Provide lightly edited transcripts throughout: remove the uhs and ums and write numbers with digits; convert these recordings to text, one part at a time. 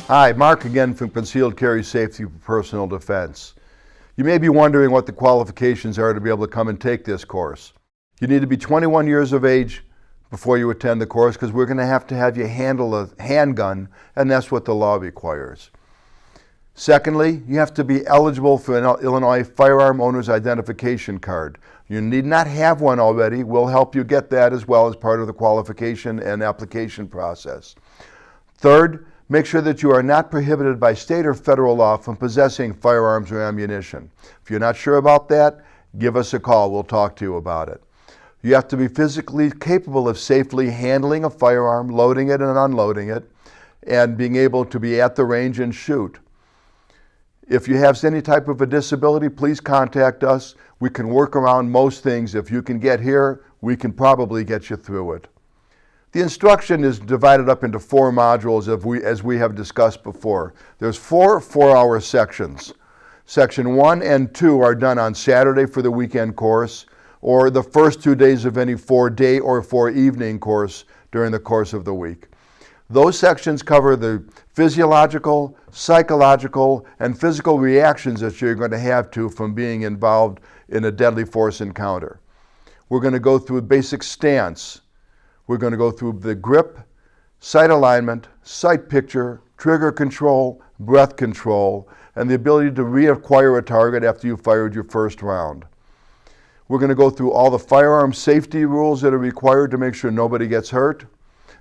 Hi, Mark again from Concealed Carry Safety for Personal Defense. You may be wondering what the qualifications are to be able to come and take this course. You need to be 21 years of age before you attend the course because we're going to have you handle a handgun, and that's what the law requires. Secondly, you have to be eligible for an Illinois Firearm Owner's Identification Card. You need not have one already. We'll help you get that as well as part of the qualification and application process. Third, make sure that you are not prohibited by state or federal law from possessing firearms or ammunition. If you're not sure about that, give us a call. We'll talk to you about it. You have to be physically capable of safely handling a firearm, loading it and unloading it, and being able to be at the range and shoot. If you have any type of a disability, please contact us. We can work around most things. If you can get here, we can probably get you through it. The instruction is divided up into 4 modules as we have discussed before. There's 4 4-hour sections. Section 1 and 2 are done on Saturday for the weekend course, or the first 2 days of any 4-day or 4-evening course during the course of the week. Those sections cover the physiological, psychological, and physical reactions that you're going to have from being involved in a deadly force encounter. We're going to go through basic stance. We're going to go through the grip, sight alignment, sight picture, trigger control, breath control, and the ability to reacquire a target after you fired your first round. We're going to go through all the firearm safety rules that are required to make sure nobody gets hurt.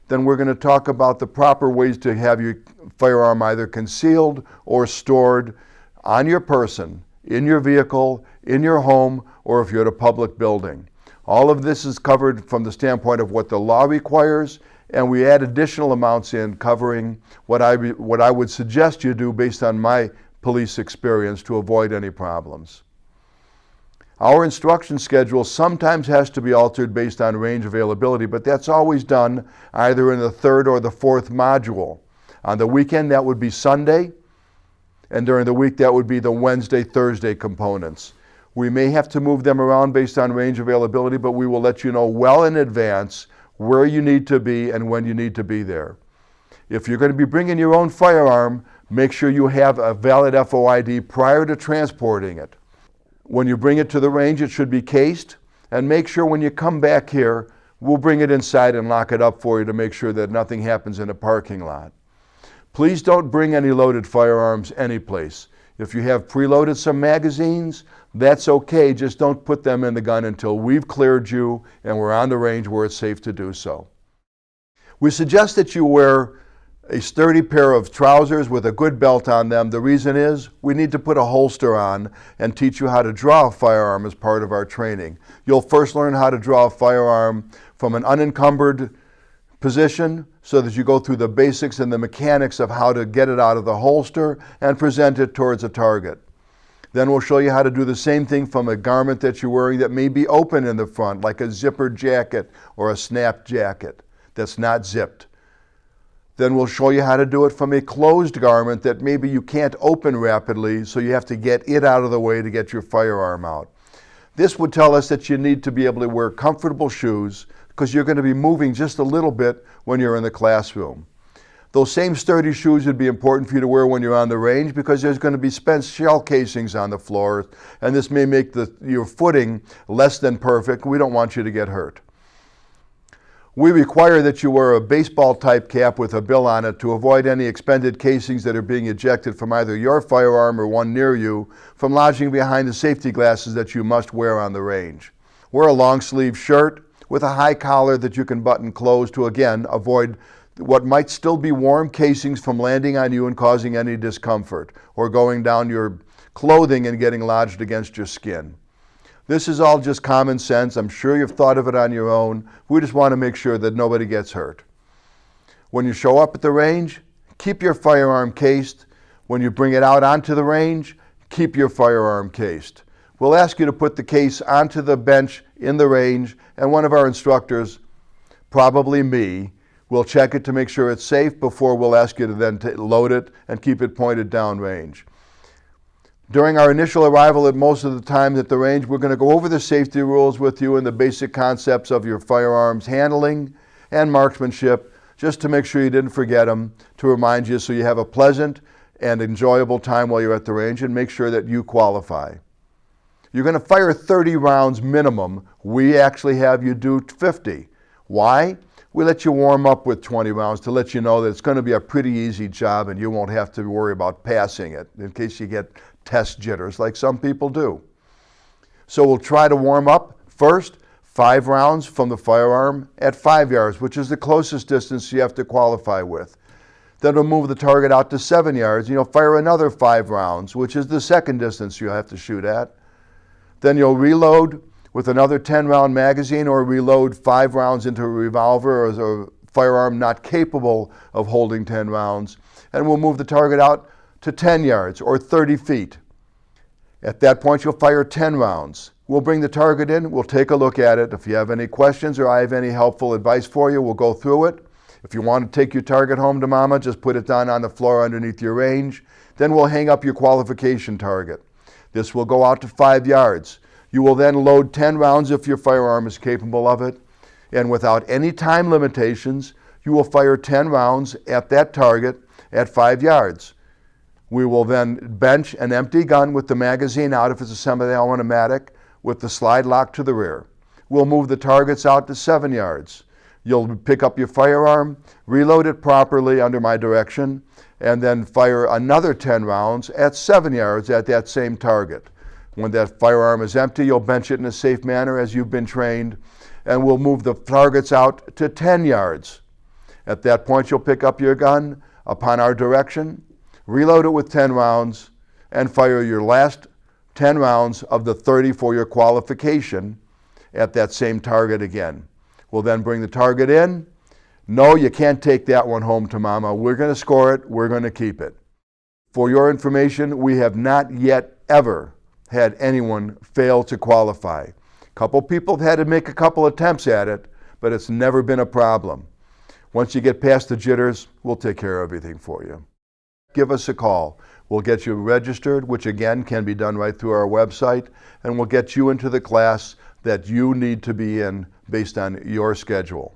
Then we're going to talk about the proper ways to have your firearm either concealed or stored on your person, in your vehicle, in your home, or if you're at a public building. All of this is covered from the standpoint of what the law requires, and we add additional amounts in covering what I would suggest you do based on my police experience to avoid any problems. Our instruction schedule sometimes has to be altered based on range availability, but that's always done either in the 3rd or the 4th module. On the weekend, that would be Sunday, and during the week, that would be the Wednesday, Thursday components. We may have to move them around based on range availability, but we will let you know well in advance where you need to be and when you need to be there. If you're going to be bringing your own firearm, make sure you have a valid FOID prior to transporting it. When you bring it to the range, it should be cased, and make sure when you come back here, we'll bring it inside and lock it up for you to make sure that nothing happens in a parking lot. Please don't bring any loaded firearms anyplace. If you have preloaded some magazines, that's okay, just don't put them in the gun until we've cleared you and we're on the range where it's safe to do so. We suggest that you wear a sturdy pair of trousers with a good belt on them. The reason is we need to put a holster on and teach you how to draw a firearm as part of our training. You'll first learn how to draw a firearm from an unencumbered position so that you go through the basics and the mechanics of how to get it out of the holster and present it towards a target. Then we'll show you how to do the same thing from a garment that you're wearing that may be open in the front, like a zippered jacket or a snap jacket that's not zipped. Then we'll show you how to do it from a closed garment that maybe you can't open rapidly, so you have to get it out of the way to get your firearm out. This would tell us that you need to be able to wear comfortable shoes because you're going to be moving just a little bit when you're in the classroom. Those same sturdy shoes would be important for you to wear when you're on the range because there's going to be spent shell casings on the floor, and this may make your footing less than perfect. We don't want you to get hurt. We require that you wear a baseball-type cap with a bill on it to avoid any expended casings that are being ejected from either your firearm or one near you from lodging behind the safety glasses that you must wear on the range. Wear a long-sleeve shirt with a high collar that you can button closed to, again, avoid what might still be warm casings from landing on you and causing any discomfort or going down your clothing and getting lodged against your skin. This is all just common sense. I'm sure you've thought of it on your own. We just want to make sure that nobody gets hurt. When you show up at the range, keep your firearm cased. When you bring it out onto the range, keep your firearm cased. We'll ask you to put the case onto the bench in the range, and one of our instructors, probably me, will check it to make sure it's safe before we'll ask you to then load it and keep it pointed down range. During our initial arrival at most of the time at the range, we're going to go over the safety rules with you and the basic concepts of your firearms handling and marksmanship just to make sure you didn't forget them, to remind you so you have a pleasant and enjoyable time while you're at the range, and make sure that you qualify. You're going to fire 30 rounds minimum. We actually have you do 50. Why? We let you warm up with 20 rounds to let you know that it's going to be a pretty easy job and you won't have to worry about passing it in case you get test jitters like some people do. So we'll try to warm up first 5 rounds from the firearm at 5 yards, which is the closest distance you have to qualify with. Then we'll move the target out to 7 yards and you'll fire another 5 rounds, which is the second distance you'll have to shoot at. Then you'll reload with another 10-round magazine, or reload 5 rounds into a revolver or a firearm not capable of holding 10 rounds. And we'll move the target out to 10 yards or 30 feet. At that point, you'll fire 10 rounds. We'll bring the target in, we'll take a look at it. If you have any questions or I have any helpful advice for you, we'll go through it. If you want to take your target home to mama, just put it down on the floor underneath your range. Then we'll hang up your qualification target. This will go out to 5 yards. You will then load 10 rounds if your firearm is capable of it. And without any time limitations, you will fire 10 rounds at that target at 5 yards. We will then bench an empty gun with the magazine out if it's a semi-automatic with the slide lock to the rear. We'll move the targets out to 7 yards. You'll pick up your firearm, reload it properly under my direction, and then fire another 10 rounds at 7 yards at that same target. When that firearm is empty, you'll bench it in a safe manner as you've been trained, and we'll move the targets out to 10 yards. At that point, you'll pick up your gun upon our direction, reload it with 10 rounds, and fire your last 10 rounds of the 30 for your qualification at that same target again. We'll then bring the target in. No, you can't take that one home to mama. We're going to score it. We're going to keep it. For your information, we have not yet ever had anyone fail to qualify. A couple people have had to make a couple attempts at it, but it's never been a problem. Once you get past the jitters, we'll take care of everything for you. Give us a call. We'll get you registered, which again can be done right through our website, and we'll get you into the class that you need to be in based on your schedule.